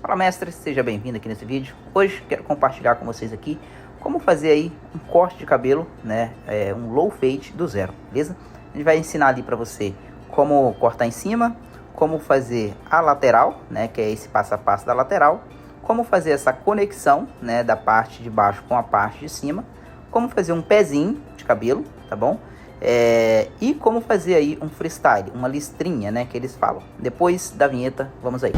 Fala, mestre, seja bem-vindo aqui nesse vídeo. Hoje quero compartilhar com vocês aqui como fazer aí um corte de cabelo, né, um low fade do zero, beleza? A gente vai ensinar ali para você como cortar em cima, como fazer a lateral, né, que é esse passo a passo da lateral, como fazer essa conexão, né, da parte de baixo com a parte de cima, como fazer um pezinho de cabelo, tá bom? E como fazer aí um freestyle, uma listrinha, né, que eles falam. Depois da vinheta, vamos aí.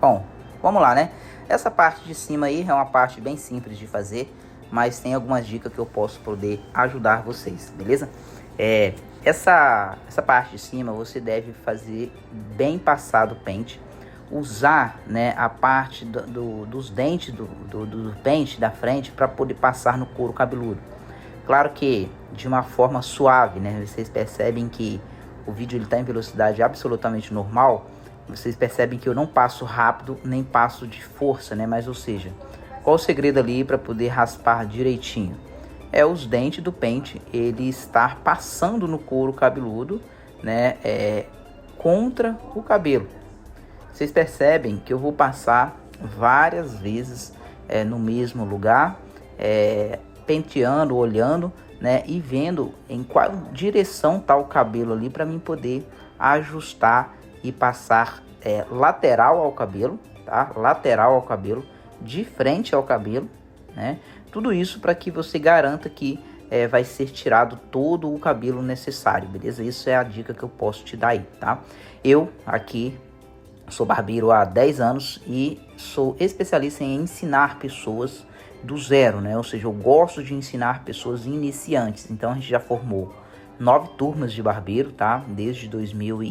Bom, vamos lá, né? Essa parte de cima aí é uma parte bem simples de fazer, mas tem algumas dicas que eu posso poder ajudar vocês, beleza? Essa parte de cima você deve fazer bem passado o pente, usar, né, a parte dos dentes do pente da frente para poder passar no couro cabeludo. Claro que de uma forma suave, né? Vocês percebem que o vídeo está em velocidade absolutamente normal. Vocês percebem que eu não passo rápido, nem passo de força, né? Mas, ou seja, qual o segredo ali para poder raspar direitinho? É os dentes do pente, ele estar passando no couro cabeludo, né? Contra o cabelo. Vocês percebem que eu vou passar várias vezes no mesmo lugar, penteando, olhando, né, e vendo em qual direção tá o cabelo ali para mim poder ajustar e passar lateral ao cabelo, tá? Lateral ao cabelo, de frente ao cabelo, né? Tudo isso para que você garanta que vai ser tirado todo o cabelo necessário, beleza? Isso é a dica que eu posso te dar aí, tá? Eu aqui sou barbeiro há 10 anos e sou especialista em ensinar pessoas do zero, né? Ou seja, eu gosto de ensinar pessoas iniciantes. Então a gente já formou 9 turmas de barbeiro, tá? Desde 2000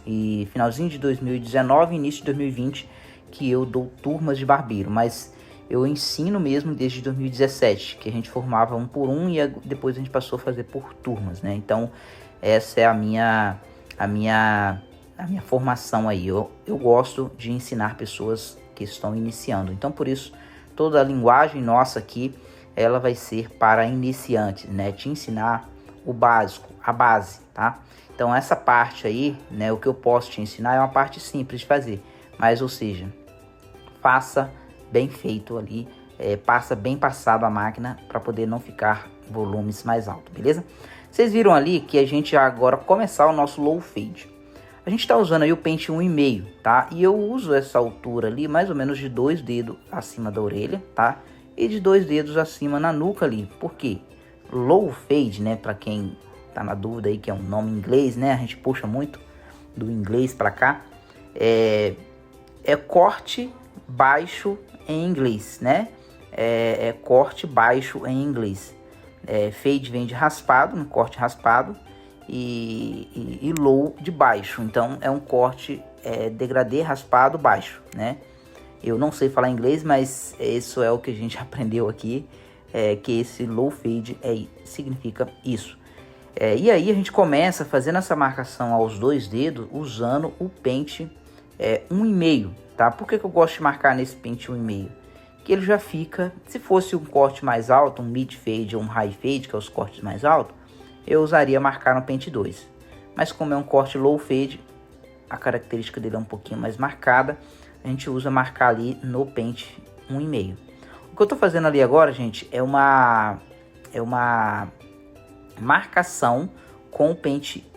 e finalzinho de 2019, início de 2020, que eu dou turmas de barbeiro, mas eu ensino mesmo desde 2017, que a gente formava um por um e depois a gente passou a fazer por turmas, né? Então essa é a minha formação aí. Eu gosto de ensinar pessoas que estão iniciando. Então por isso toda a linguagem nossa aqui, ela vai ser para iniciantes, né? Te ensinar o básico, a base, tá? Então essa parte aí, né? O que eu posso te ensinar é uma parte simples de fazer, mas ou seja, faça bem feito ali, passa bem passado a máquina para poder não ficar volumes mais altos, beleza? Vocês viram ali que a gente agora começar o nosso low fade. A gente está usando aí o pente 1,5, tá? E eu uso essa altura ali, mais ou menos de 2 dedos acima da orelha, tá? E de 2 dedos acima na nuca ali. Por quê? Low fade, né? Para quem tá na dúvida aí, que é um nome em inglês, né? A gente puxa muito do inglês para cá. É corte baixo em inglês, né? É corte baixo em inglês. Fade vem de raspado, um corte raspado. E low de baixo, então é um corte degradê raspado baixo, né? Eu não sei falar inglês, mas isso é o que a gente aprendeu aqui, que esse low fade significa isso. E aí a gente começa fazendo essa marcação aos 2 dedos usando o pente 1,5, tá? Por que eu gosto de marcar nesse pente 1,5? Que ele já fica, se fosse um corte mais alto, um mid fade ou um high fade, que é os cortes mais altos, eu usaria marcar no pente 2, mas como é um corte low fade, a característica dele é um pouquinho mais marcada, a gente usa marcar ali no pente 1,5. O que eu tô fazendo ali agora, gente, é uma marcação com o pente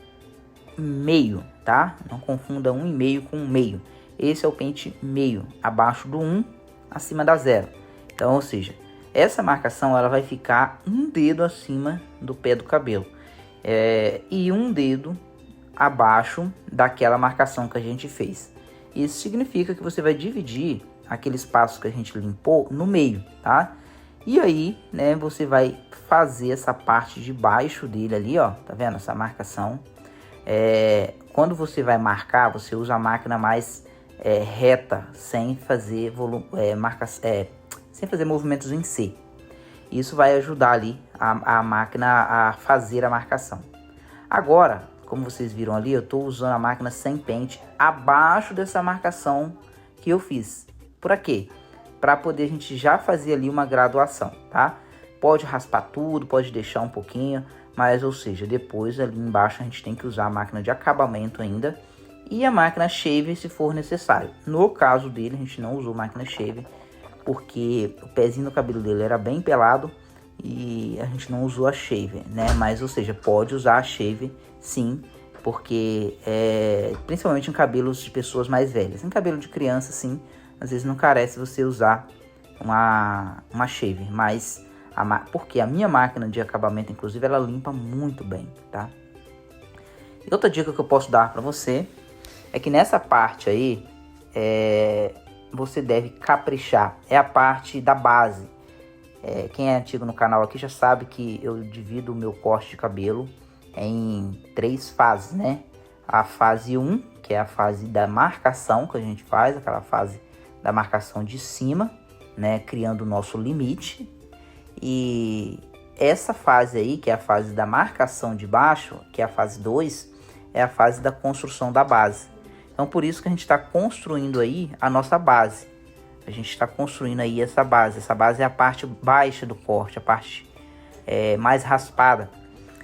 meio, tá? Não confunda 1,5 com 1,5. Esse é o pente meio, abaixo do 1, acima da 0. Então, ou seja, essa marcação ela vai ficar um dedo acima do pé do cabelo. E um dedo abaixo daquela marcação que a gente fez. Isso significa que você vai dividir aquele espaço que a gente limpou no meio, tá? E aí, né, você vai fazer essa parte de baixo dele ali, ó, tá vendo essa marcação? Quando você vai marcar, você usa a máquina mais reta, sem fazer sem fazer movimentos em C. Isso vai ajudar ali a máquina a fazer a marcação. Agora, como vocês viram ali, eu estou usando a máquina sem pente abaixo dessa marcação que eu fiz. Por quê? Para poder a gente já fazer ali uma graduação, tá? Pode raspar tudo, pode deixar um pouquinho, mas ou seja, depois ali embaixo a gente tem que usar a máquina de acabamento ainda e a máquina shaver se for necessário. No caso dele a gente não usou máquina shaver porque o pezinho do cabelo dele era bem pelado e a gente não usou a shaver, né? Mas ou seja, pode usar a shaver sim, porque principalmente em cabelos de pessoas mais velhas. Em cabelo de criança sim, às vezes não carece você usar uma shaver, mas porque a minha máquina de acabamento, inclusive, ela limpa muito bem, tá? E outra dica que eu posso dar para você é que nessa parte aí, você deve caprichar. É a parte da base. Quem é antigo no canal aqui já sabe que eu divido o meu corte de cabelo em 3 fases, né? A fase 1, que é a fase da marcação que a gente faz, aquela fase da marcação de cima, né? Criando o nosso limite. E essa fase aí, que é a fase da marcação de baixo, que é a fase 2, é a fase da construção da base. Então, por isso que a gente está construindo aí a nossa base. A gente está construindo aí essa base. Essa base é a parte baixa do corte, a parte mais raspada.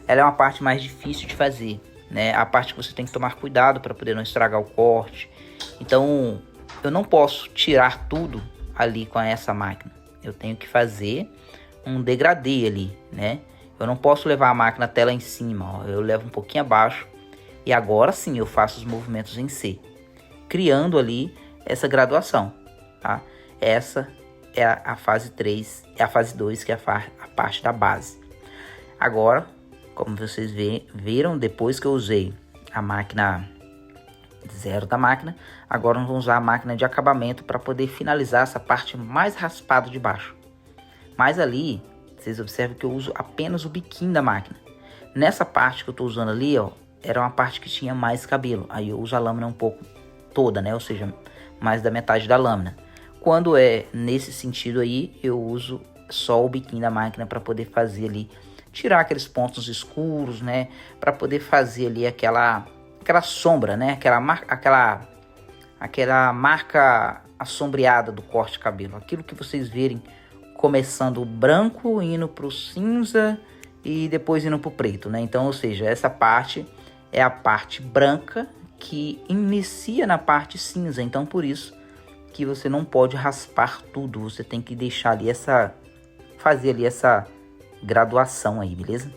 Ela é uma parte mais difícil de fazer, né? A parte que você tem que tomar cuidado para poder não estragar o corte. Então, eu não posso tirar tudo ali com essa máquina. Eu tenho que fazer um degradê ali, né? Eu não posso levar a máquina até lá em cima, ó. Eu levo um pouquinho abaixo e agora sim eu faço os movimentos em C, criando ali essa graduação, tá? Essa é a fase 3, é a fase 2, que é a parte da base. Agora, como vocês viram, depois que eu usei a máquina zero da máquina, agora nós vamos usar a máquina de acabamento para poder finalizar essa parte mais raspada de baixo. Mas ali, vocês observam que eu uso apenas o biquinho da máquina. Nessa parte que eu estou usando ali, ó, era uma parte que tinha mais cabelo. Aí eu uso a lâmina um pouco toda, né? Ou seja, mais da metade da lâmina. Quando é nesse sentido aí, eu uso só o biquinho da máquina para poder fazer ali, tirar aqueles pontos escuros, né? Para poder fazer ali aquela sombra, né? Aquela marca assombreada do corte de cabelo. Aquilo que vocês verem começando o branco, indo para o cinza e depois indo para o preto, né? Então, ou seja, essa parte é a parte branca que inicia na parte cinza. Então, por isso que você não pode raspar tudo. Você tem que deixar ali fazer ali essa graduação aí, beleza?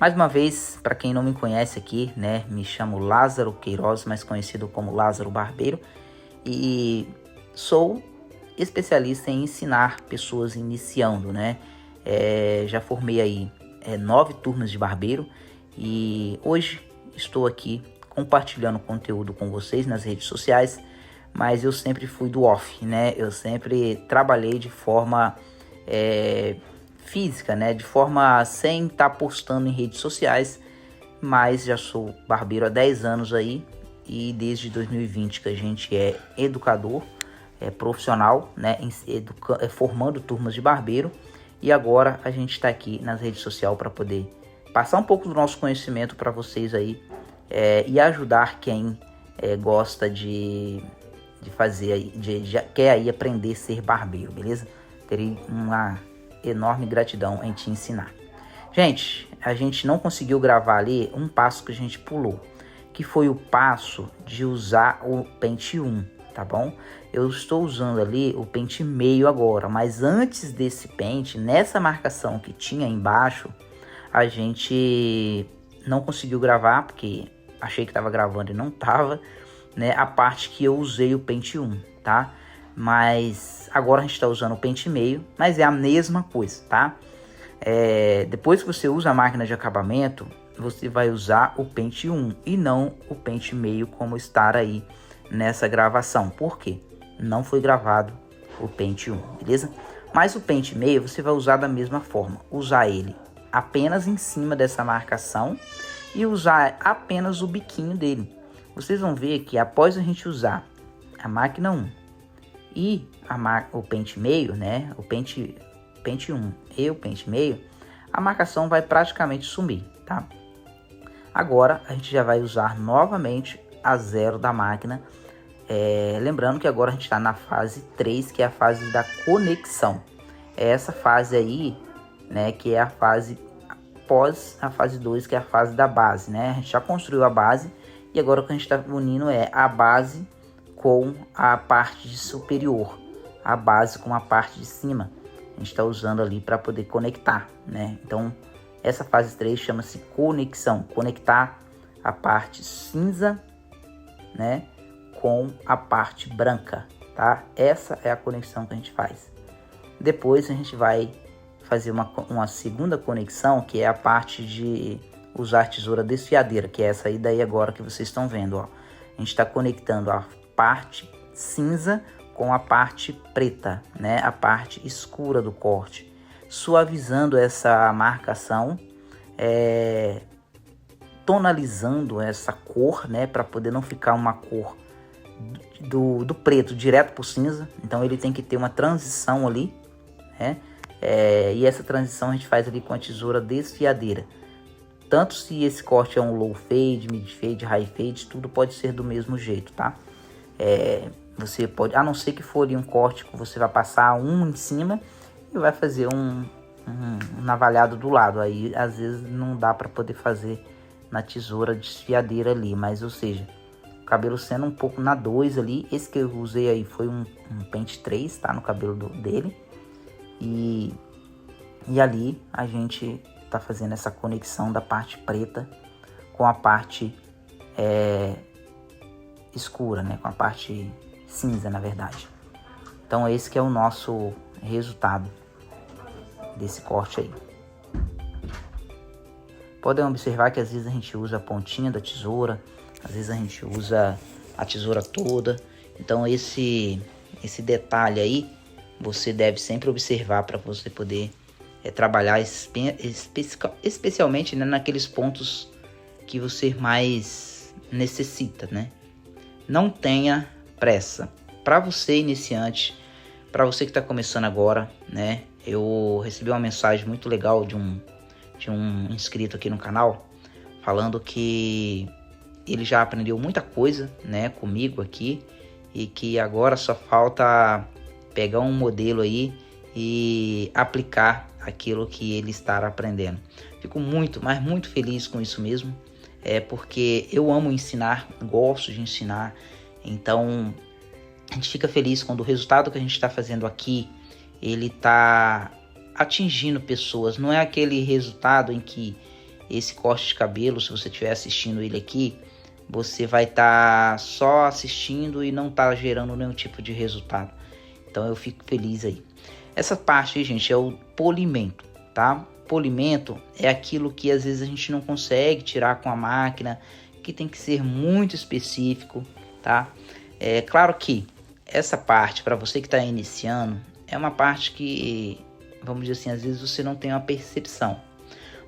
Mais uma vez, para quem não me conhece aqui, né? Me chamo Lázaro Queiroz, mais conhecido como Lázaro Barbeiro. E sou especialista em ensinar pessoas iniciando, né? Já formei aí 9 turmas de barbeiro e hoje estou aqui compartilhando conteúdo com vocês nas redes sociais, mas eu sempre fui do off, né? Eu sempre trabalhei de forma física, né? De forma sem estar postando em redes sociais, mas já sou barbeiro há 10 anos aí e desde 2020 que a gente é educador profissional, né, formando turmas de barbeiro, e agora a gente está aqui nas redes sociais para poder passar um pouco do nosso conhecimento para vocês aí e ajudar quem gosta de fazer aí, quer aí aprender a ser barbeiro, beleza? Terei uma enorme gratidão em te ensinar. Gente, a gente não conseguiu gravar ali um passo que a gente pulou, que foi o passo de usar o pente 1, tá bom? Eu estou usando ali o pente meio agora, mas antes desse pente, nessa marcação que tinha embaixo, a gente não conseguiu gravar, porque achei que estava gravando e não estava, né? A parte que eu usei o pente 1, tá? Mas agora a gente está usando o pente meio, mas é a mesma coisa, tá? Depois que você usa a máquina de acabamento, você vai usar o pente 1 e não o pente meio como está aí nessa gravação. Por quê? Não foi gravado o pente 1, beleza? Mas o pente meio você vai usar da mesma forma. Usar ele apenas em cima dessa marcação e usar apenas o biquinho dele. Vocês vão ver que após a gente usar a máquina 1 e o pente meio, né? O pente 1 e o pente meio, a marcação vai praticamente sumir, tá? Agora a gente já vai usar novamente a zero da máquina. Lembrando que agora a gente está na fase 3, que é a fase da conexão. É essa fase aí, né, que é a fase pós a fase 2, que é a fase da base, né? A gente já construiu a base e agora o que a gente está unindo é a base com a parte superior, a base com a parte de cima. A gente está usando ali para poder conectar, né? Então, essa fase 3 chama-se conexão, conectar a parte cinza, né, com a parte branca, tá? Essa é a conexão que a gente faz. Depois a gente vai fazer uma segunda conexão, que é a parte de usar tesoura desfiadeira, que é essa aí daí agora que vocês estão vendo, ó. A gente está conectando a parte cinza com a parte preta, né? A parte escura do corte, suavizando essa marcação, tonalizando essa cor, né? Para poder não ficar uma cor do preto direto para o cinza. Então ele tem que ter uma transição ali, né? E essa transição a gente faz ali com a tesoura desfiadeira. Tanto se esse corte é um low fade, mid fade, high fade, tudo pode ser do mesmo jeito, tá? Você pode, a não ser que for ali um corte que você vai passar um em cima e vai fazer um navalhado do lado. Aí às vezes não dá para poder fazer na tesoura desfiadeira ali, mas ou seja, o cabelo sendo um pouco na 2 ali. Esse que eu usei aí foi um pente 3, tá? No cabelo dele. E ali a gente tá fazendo essa conexão da parte preta com a parte escura, né? Com a parte cinza, na verdade. Então esse que é o nosso resultado desse corte aí. Podem observar que às vezes a gente usa a pontinha da tesoura, às vezes a gente usa a tesoura toda. Então esse detalhe aí você deve sempre observar para você poder trabalhar especialmente, né, naqueles pontos que você mais necessita, né? Não tenha pressa. Para você iniciante, para você que está começando agora, né? Eu recebi uma mensagem muito legal de um inscrito aqui no canal, falando que ele já aprendeu muita coisa, né, comigo aqui, e que agora só falta pegar um modelo aí e aplicar aquilo que ele está aprendendo. Fico muito, mas muito feliz com isso mesmo, porque eu amo ensinar, gosto de ensinar. Então a gente fica feliz quando o resultado que a gente está fazendo aqui, ele está atingindo pessoas. Não é aquele resultado em que esse corte de cabelo, se você estiver assistindo ele aqui, você vai estar só assistindo e não tá gerando nenhum tipo de resultado. Então eu fico feliz aí. Essa parte aí, gente, é o polimento, tá? Polimento é aquilo que às vezes a gente não consegue tirar com a máquina, que tem que ser muito específico, tá? É claro que essa parte, para você que está iniciando, é uma parte que, vamos dizer assim, às vezes você não tem uma percepção.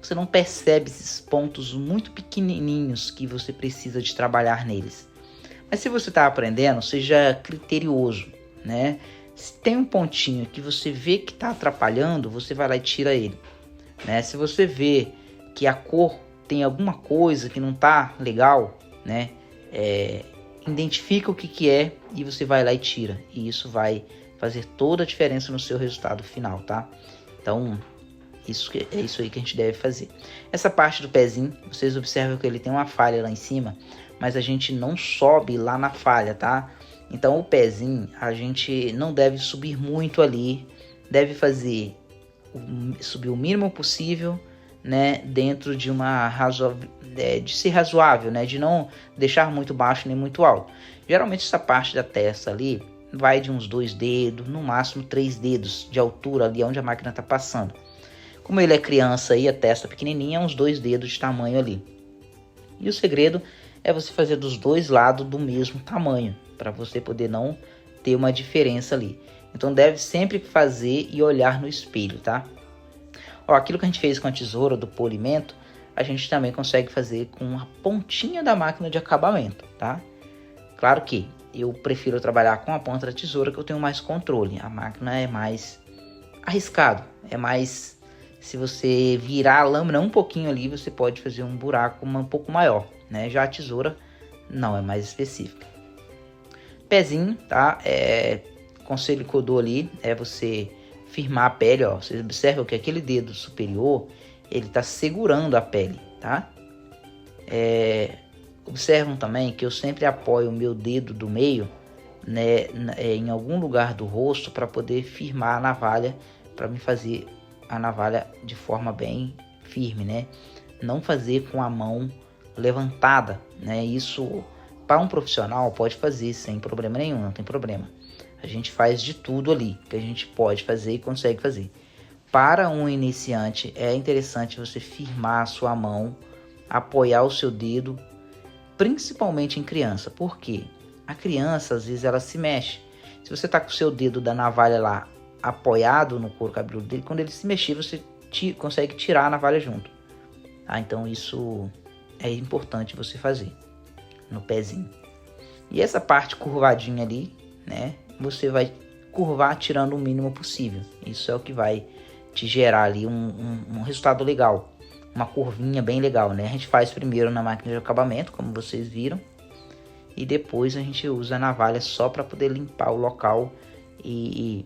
Você não percebe esses pontos muito pequenininhos que você precisa de trabalhar neles. Mas se você está aprendendo, seja criterioso, né? Se tem um pontinho que você vê que está atrapalhando, você vai lá e tira ele, né? Se você vê que a cor tem alguma coisa que não está legal, né? Identifica o que é e você vai lá e tira. E isso vai fazer toda a diferença no seu resultado final, tá? Então, é isso aí que a gente deve fazer. Essa parte do pezinho, vocês observam que ele tem uma falha lá em cima, mas a gente não sobe lá na falha, tá? Então o pezinho, a gente não deve subir muito ali, deve subir o mínimo possível, né? Dentro de uma de ser razoável, né? De não deixar muito baixo nem muito alto. Geralmente essa parte da testa ali vai de uns 2 dedos, no máximo 3 dedos de altura ali onde a máquina está passando. Como ele é criança e a testa pequenininha, uns 2 dedos de tamanho ali. E o segredo é você fazer dos dois lados do mesmo tamanho, para você poder não ter uma diferença ali. Então deve sempre fazer e olhar no espelho, tá? Ó, aquilo que a gente fez com a tesoura do polimento, a gente também consegue fazer com a pontinha da máquina de acabamento, tá? Claro que eu prefiro trabalhar com a ponta da tesoura, que eu tenho mais controle. A máquina é mais arriscado, é mais... Se você virar a lâmina um pouquinho ali, você pode fazer um buraco um pouco maior, né? Já a tesoura não, é mais específica. Pezinho, tá? Conselho que eu dou ali é você firmar a pele, ó. Vocês observam que aquele dedo superior, ele está segurando a pele, tá? Observam também que eu sempre apoio o meu dedo do meio, né, em algum lugar do rosto para poder firmar a navalha, para me fazer a navalha de forma bem firme, né? Não fazer com a mão levantada, né? Isso para um profissional pode fazer sem problema nenhum, não tem problema. A gente faz de tudo ali que a gente pode fazer e consegue fazer. Para um iniciante é interessante você firmar a sua mão, apoiar o seu dedo, principalmente em criança. Por quê? A criança às vezes ela se mexe. Se você tá com o seu dedo da navalha lá apoiado no couro cabeludo dele, quando ele se mexer você consegue tirar a navalha junto. Então isso é importante você fazer no pezinho. E essa parte curvadinha ali, né? Você vai curvar tirando o mínimo possível. Isso é o que vai te gerar ali um resultado legal. Uma curvinha bem legal, né? A gente faz primeiro na máquina de acabamento, como vocês viram. E depois a gente usa a navalha só para poder limpar o local e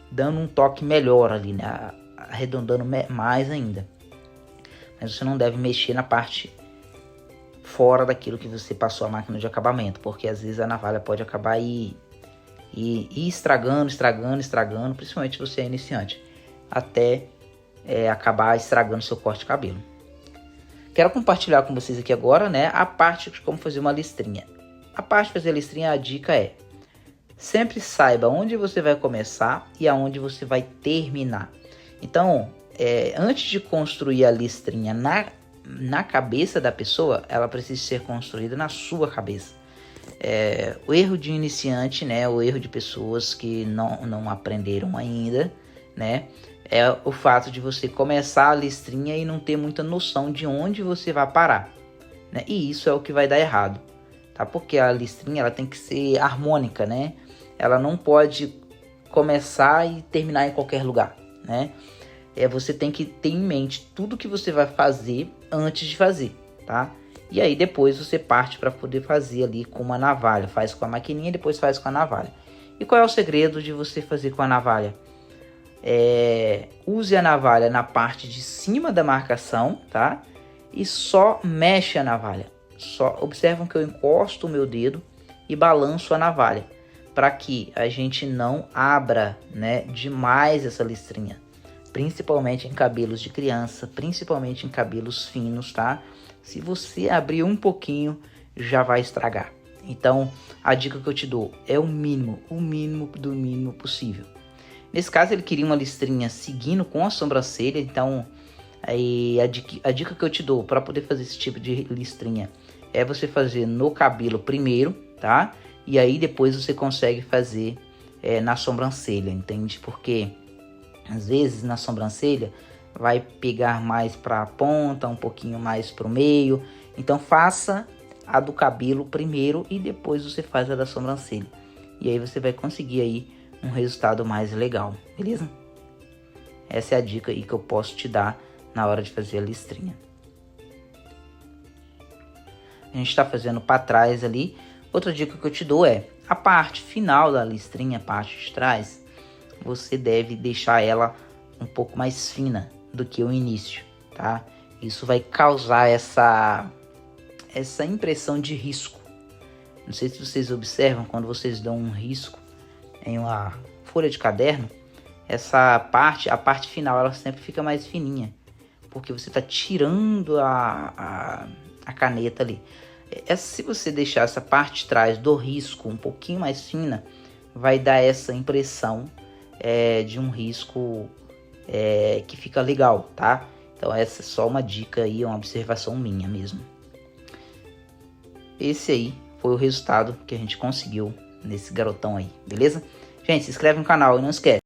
dando um toque melhor ali, né? Arredondando mais ainda. Mas você não deve mexer na parte fora daquilo que você passou a máquina de acabamento, porque às vezes a navalha pode acabar estragando, principalmente se você é iniciante, até acabar estragando seu corte de cabelo. Quero compartilhar com vocês aqui agora, né, a parte de como fazer uma listrinha. A parte de fazer a listrinha, a dica é: sempre saiba onde você vai começar e aonde você vai terminar. Então, antes de construir a listrinha na cabeça da pessoa, ela precisa ser construída na sua cabeça. O erro de iniciante, né, o erro de pessoas que não aprenderam ainda, né, é o fato de você começar a listrinha e não ter muita noção de onde você vai parar, né? E isso é o que vai dar errado, tá? Porque a listrinha ela tem que ser harmônica, né? Ela não pode começar e terminar em qualquer lugar, né? Você tem que ter em mente tudo que você vai fazer antes de fazer, tá? E aí depois você parte para poder fazer ali com uma navalha. Faz com a maquininha e depois faz com a navalha. E qual é o segredo de você fazer com a navalha? Use a navalha na parte de cima da marcação, tá? E só mexe a navalha. Só observam que eu encosto o meu dedo e balanço a navalha, para que a gente não abra, né, demais essa listrinha. Principalmente em cabelos de criança, principalmente em cabelos finos, tá? Se você abrir um pouquinho, já vai estragar. Então, a dica que eu te dou é o mínimo do mínimo possível. Nesse caso, ele queria uma listrinha seguindo com a sobrancelha, então aí a dica que eu te dou para poder fazer esse tipo de listrinha é você fazer no cabelo primeiro, tá? E aí depois você consegue fazer na sobrancelha, entende? Porque às vezes na sobrancelha vai pegar mais para a ponta, um pouquinho mais para o meio. Então faça a do cabelo primeiro e depois você faz a da sobrancelha. E aí você vai conseguir aí um resultado mais legal, beleza? Essa é a dica aí que eu posso te dar na hora de fazer a listrinha. A gente está fazendo para trás ali. Outra dica que eu te dou é a parte final da listrinha, a parte de trás, você deve deixar ela um pouco mais fina do que o início, tá? Isso vai causar essa impressão de risco. Não sei se vocês observam quando vocês dão um risco em uma folha de caderno, a parte final ela sempre fica mais fininha, porque você está tirando a caneta ali. Se você deixar essa parte de trás do risco um pouquinho mais fina, vai dar essa impressão de um risco que fica legal, tá? Então essa é só uma dica aí, uma observação minha mesmo. Esse aí foi o resultado que a gente conseguiu nesse garotão aí, beleza? Gente, se inscreve no canal e não esquece.